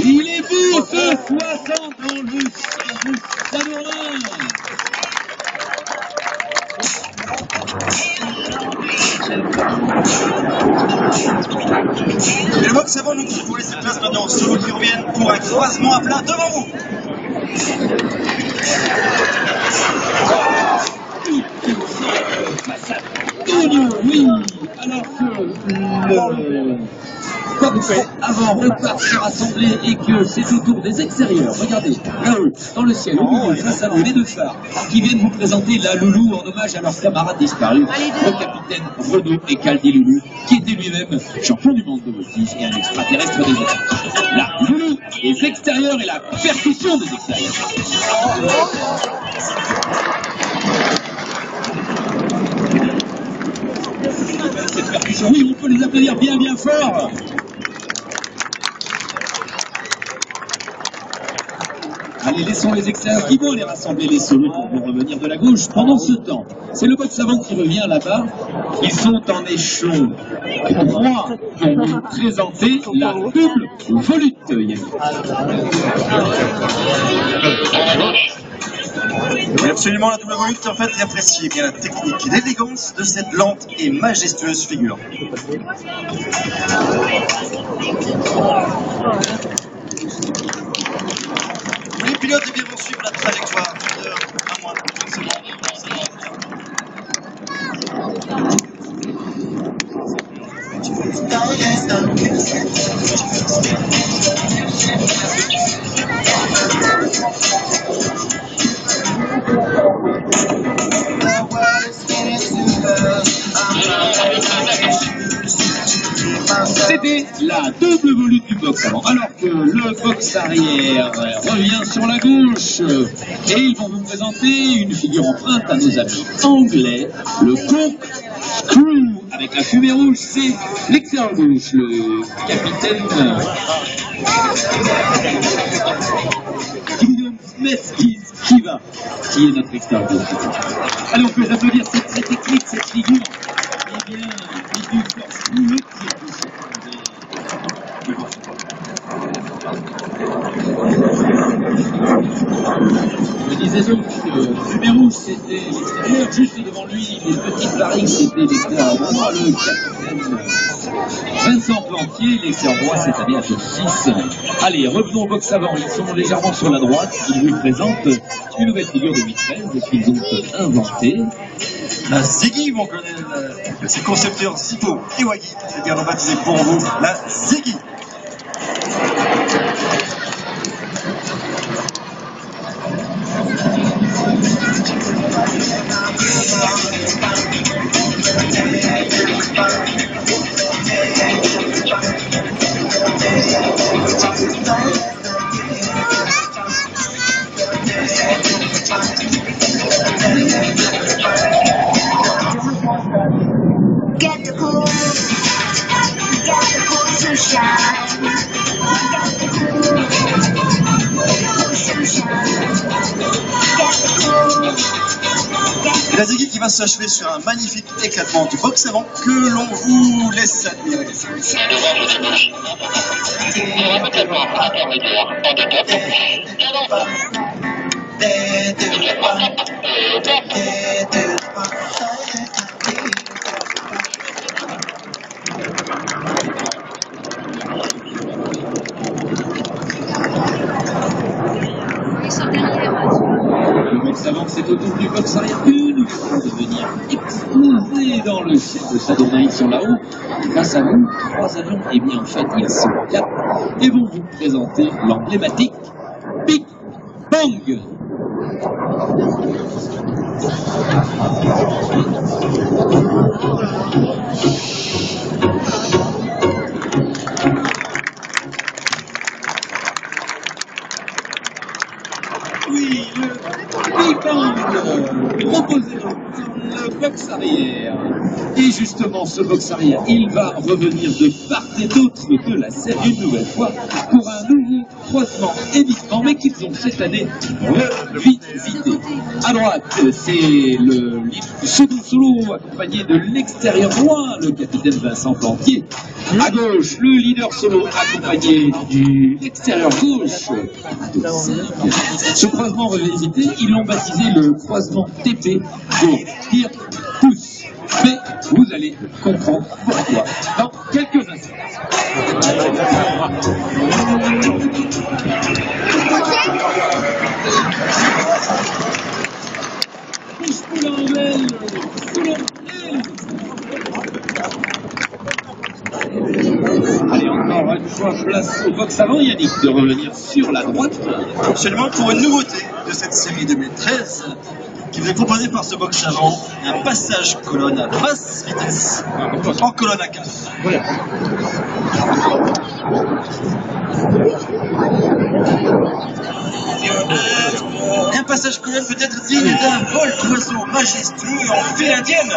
Il est beau ce 60 dans le Sadorin. Et le box avant nous qui vous laisser place maintenant aux solos qui reviennent pour un croisement à plat devant vous. Oui, alors que le box avant repart se rassembler et que c'est au tour des extérieurs. Regardez, là-haut, dans le ciel, au milieu, face à vous, les deux phares qui viennent vous présenter la Loulou en hommage à leurs camarades disparus, le capitaine Renaud et Caldi Loulou, qui était lui-même champion du monde de voltige et un extraterrestre des airs. La Loulou des extérieurs et la percussion des extérieurs. Cette percussion, oui, on peut les applaudir bien bien fort. Allez, laissons les extérieurs qui vont les rassembler les solos pour vous revenir de la gauche. Pendant ce temps, c'est le box avant qui revient là-bas. Ils sont en échelon 3 pour nous présenter la double volute, Yannick. Oui, absolument, la double volute en fait et appréciez bien la technique et l'élégance de cette lente et majestueuse figure. Les pilotes eh bien, vont suivre la trajectoire de à moins de 30 secondes. C'était la double volute du box avant, alors que le box arrière revient sur la gauche et ils vont vous présenter une figure empreinte à nos amis anglais, le corkscrew avec la fumée rouge, c'est l'extérieur gauche, le capitaine Smith Kiva, qui est notre extérieur gauche. Alors que j'applaudis cette très technique, cette figure, eh bien, du corkscrew, le je disais donc que fumée rouge c'était l'extérieur, juste devant lui les petites barriques c'était l'extérieur droit, le capitaine Vincent Plantier, l'extérieur droit c'est ABH 6. Allez, revenons au box avant, ils sont légèrement sur la droite, ils vous présentent une nouvelle figure de 8-13 qu'ils ont inventée. La Ziggy, on connaît ses concepteurs Zippo et Waggy, c'est bien rebaptisé pour vous, la Ziggy. Get the cool to shine. Get the cool to shine. Get the cool. Et la Ziggy qui va s'achever sur un magnifique éclatement du box avant que l'on vous laisse admirer. Le box avant, c'est au tour du box arrière que nous allons devenir explosés dans le ciel de Sadorin. Ils sont là-haut, face à nous, 3 avions, et bien en fait ils sont 4, et vont vous présenter l'emblématique Big Bang. Oui, le Big Bang proposé dans le box arrière. Et justement, ce box arrière, il va revenir de part et d'autre de la scène une nouvelle fois pour un nouveau croisement évitement, mais qu'ils ont cette année revisité. À droite, c'est le second solo accompagné de l'extérieur loin, le capitaine Vincent Plantier. À gauche, le leader solo accompagné du extérieur gauche de 5. Ce croisement revisité, ils l'ont baptisé le croisement TP pour dire tous. Mais vous allez comprendre pourquoi dans quelques instants. Allez, encore une fois, place au box avant, Yannick, de revenir sur la droite. Absolument, pour une nouveauté de cette série 2013, qui vous est proposée par ce box avant, un passage colonne à basse vitesse, en colonne à 4. Voilà. Un passage colonne peut-être digne d'un vol d'oiseau majestueux en file indienne.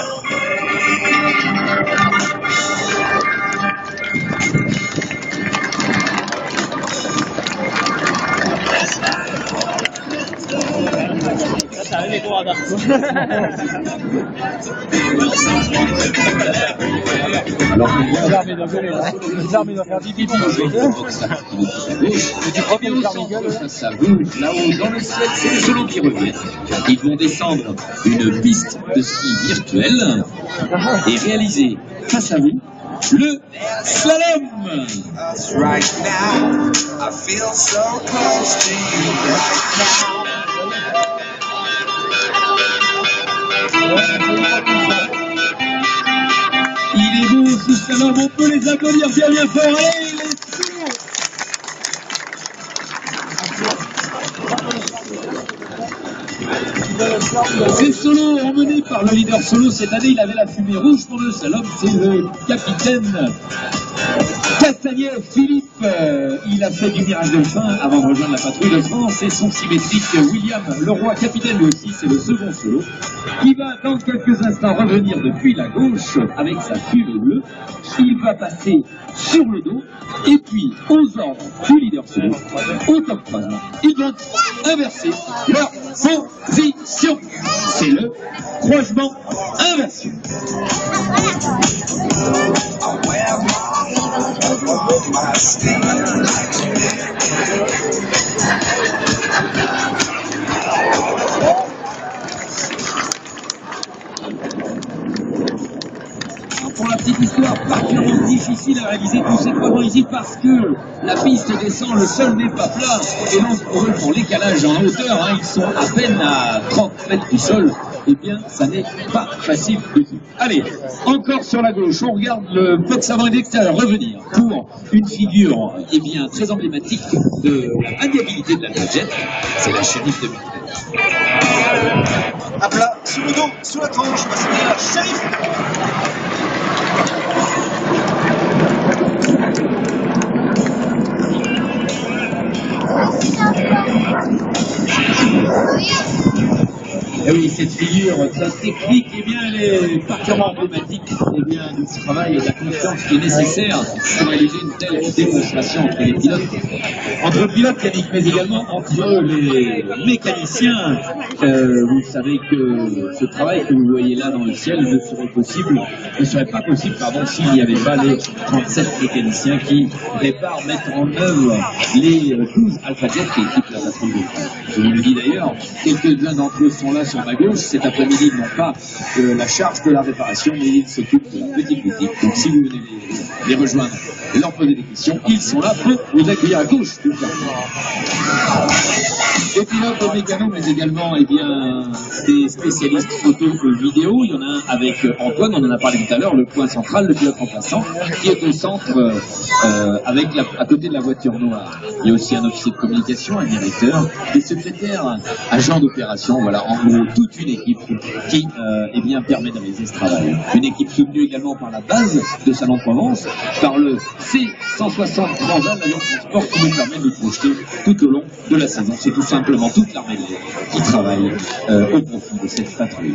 Alors l'armée doit faire 10 pipi. Face à vous, là-haut dans le ciel, c'est les solos qui reviennent. Ils vont descendre une piste de ski virtuelle et réaliser face à vous le slalom. Right now, I feel so close to you right now. Il est beau ce slalom, on peut les applaudir bien fort. Allez, les solos. Ces solos emmenés par le leader solo cette année, il avait la fumée rouge pour le slalom, c'est le capitaine Castagnet Philippe. Il a fait du mirage de fin avant de rejoindre la patrouille de France et son symétrique William Leroy, capitaine lui aussi, c'est le second solo, qui va dans quelques instants revenir depuis la gauche avec sa fumée bleue. Il va passer sur le dos et puis aux ordres du leader solo, au top croisement, ils vont inverser leur position. C'est le croisement inversé. Pour la petite histoire, particulièrement difficile à réaliser tous ces croisements ici parce que la piste descend, le sol n'est pas plat et donc pour eux, pour l'écalage en hauteur, ils sont à peine à 30 mètres du sol. Eh bien, ça n'est pas facile du tout. Allez, encore sur la gauche, on regarde le box avant et l'extérieur revenir pour une figure eh bien, très emblématique de la maniabilité de la gadget, c'est la Shérif 2013. À plat, sous le dos, sous la tranche, voici la Shérif. Et oui, cette figure, sa technique, eh bien, elle est particulièrement emblématique eh bien, de ce travail et de la confiance qui est nécessaire pour réaliser une telle démonstration entre les pilotes. Entre le pilote, Yannick, mais également entre les mécaniciens. Vous savez que ce travail que vous voyez là dans le ciel ne serait pas possible s'il n'y avait pas les 37 mécaniciens qui préparent, mettent en œuvre les 12 Alpha Jet qui équipent la patrouille de France. Je vous le dis d'ailleurs, quelques-uns d'entre eux sont là sur ma gauche. Cet après-midi, ils n'ont pas la charge de la réparation, mais ils s'occupent de la petite boutique. Donc si vous venez les rejoindre et leur poser des questions, ils sont là pour vous accueillir à gauche. Tout ça. Des pilotes de mécano, mais également eh bien, des spécialistes photo et vidéo. Il y en a un avec Antoine, on en a parlé tout à l'heure, le point central, le pilote remplaçant, qui est au centre à côté de la voiture noire. Il y a aussi un officier de communication, un directeur, des secrétaires, agents d'opération. Voilà, en gros, toute une équipe qui eh bien, permet de réaliser ce travail. Une équipe soutenue également par la base de Salon de Provence, par le C-160 Transal, l'avion de transport qui nous permet de nous projeter tout au long de la saison. C'est tout simplement toute l'armée de l'air qui travaille au profit de cette patrouille.